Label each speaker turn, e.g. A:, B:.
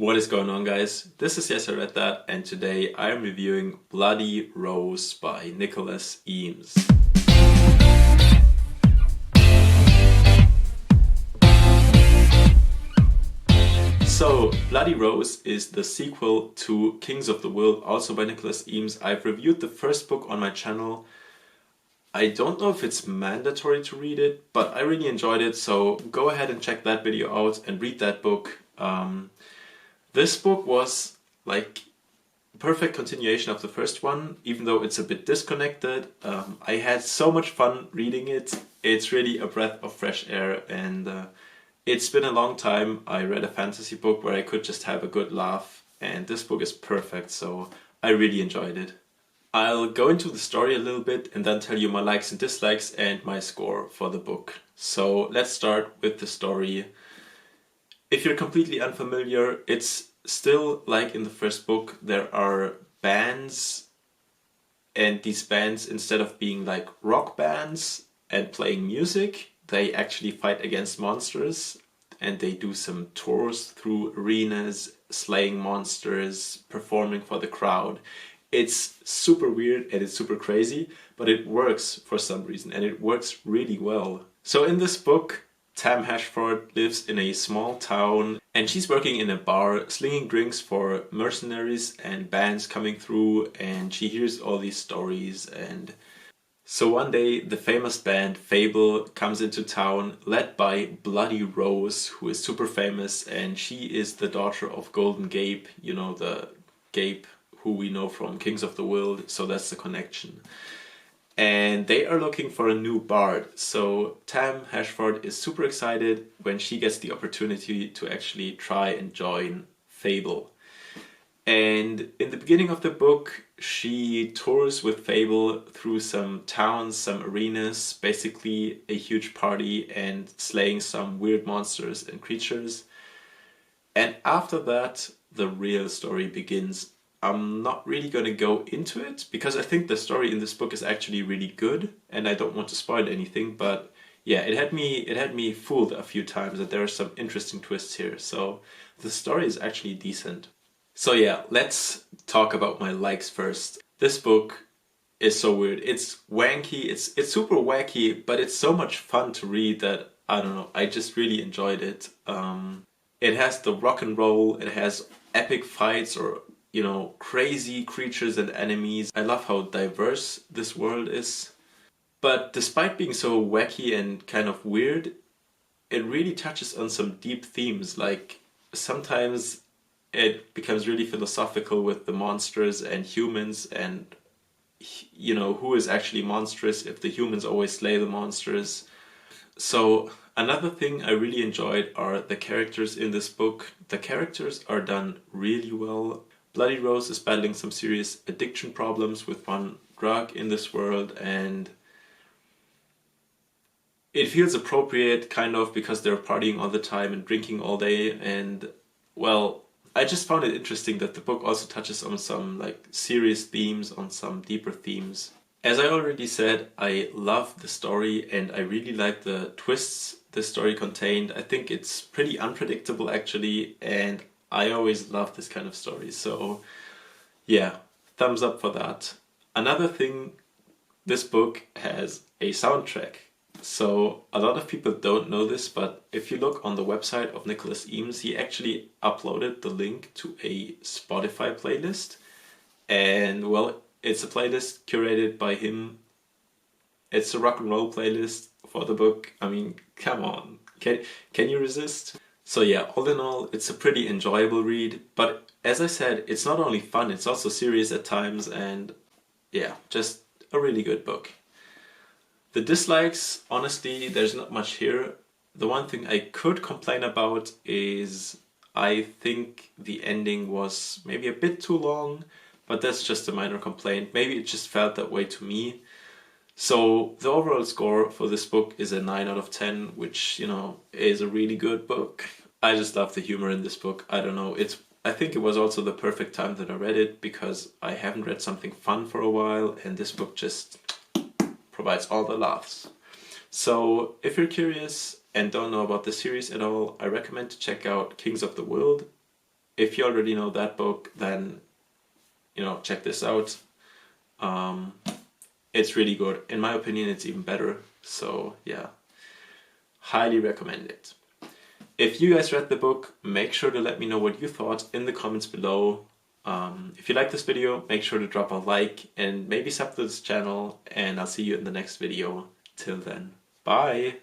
A: What is going on, guys? This is Yes I Read That, and today I am reviewing Bloody Rose by Nicholas Eames. So, Bloody Rose is the sequel to Kings of the Wyld, also by Nicholas Eames. I've reviewed the first book on my channel. I don't know if it's mandatory to read it, but I really enjoyed it, so go ahead and check that video out and read that book. This book was like perfect continuation of the first one, even though it's a bit disconnected. I had so much fun reading it. It's really a breath of fresh air, and it's been a long time I read a fantasy book where I could just have a good laugh, and this book is perfect, so I really enjoyed it. I'll go into the story a little bit and then tell you my likes and dislikes and my score for the book. So let's start with the story. If you're completely unfamiliar, it's still like in the first book. There are bands, and these bands, instead of being like rock bands and playing music, they actually fight against monsters, and they do some tours through arenas, slaying monsters, performing for the crowd. It's super weird and it's super crazy, but it works for some reason, and it works really well. So in this book, Tam Hashford lives in a small town, and she's working in a bar, slinging drinks for mercenaries and bands coming through, and she hears all these stories. And so one day, the famous band Fable comes into town, led by Bloody Rose, who is super famous, and she is the daughter of Golden Gabe, you know, the Gabe who we know from Kings of the Wyld, so that's the connection. And they are looking for a new bard. So Tam Hashford is super excited when she gets the opportunity to actually try and join Fable. And in the beginning of the book, she tours with Fable through some towns, some arenas, basically a huge party, and slaying some weird monsters and creatures. And after that, the real story begins. I'm not really going to go into it because I think the story in this book is actually really good, and I don't want to spoil anything, but yeah, it had me fooled a few times that there are some interesting twists here. So the story is actually decent. So yeah, let's talk about my likes first. This book is so weird. It's wanky, it's super wacky, but it's so much fun to read that, I don't know, I just really enjoyed it. It has the rock and roll, it has epic fights, or you know, crazy creatures and enemies. I love how diverse this world is. But despite being so wacky and kind of weird, it really touches on some deep themes. Like, sometimes it becomes really philosophical with the monsters and humans, and you know, who is actually monstrous if the humans always slay the monsters. So another thing I really enjoyed are the characters in this book. The characters are done really well. Bloody Rose is battling some serious addiction problems with one drug in this world, and it feels appropriate, kind of, because they're partying all the time and drinking all day. And well, I just found it interesting that the book also touches on some like serious themes, on some deeper themes. As I already said, I love the story and I really like the twists the story contained. I think it's pretty unpredictable actually, and I always love this kind of story, so yeah, thumbs up for that. Another thing, this book has a soundtrack. So a lot of people don't know this, but if you look on the website of Nicholas Eames, he actually uploaded the link to a Spotify playlist. And well, it's a playlist curated by him. It's a rock and roll playlist for the book. I mean, come on, can you resist? So yeah, all in all, it's a pretty enjoyable read, but as I said, it's not only fun, it's also serious at times, and yeah, just a really good book. The dislikes, honestly, there's not much here. The one thing I could complain about is I think the ending was maybe a bit too long, but that's just a minor complaint. Maybe it just felt that way to me. So the overall score for this book is a 9 out of 10, which, you know, is a really good book. I just love the humor in this book. I don't know, I think it was also the perfect time that I read it, because I haven't read something fun for a while, and this book just provides all the laughs. So if you're curious and don't know about the series at all, I recommend to check out Kings of the Wyld. If you already know that book, then, check this out. It's really good. In my opinion, it's even better. So yeah, highly recommend it. If you guys read the book, make sure to let me know what you thought in the comments below. If you like this video, make sure to drop a like and maybe sub to this channel, and I'll see you in the next video. Till then, bye!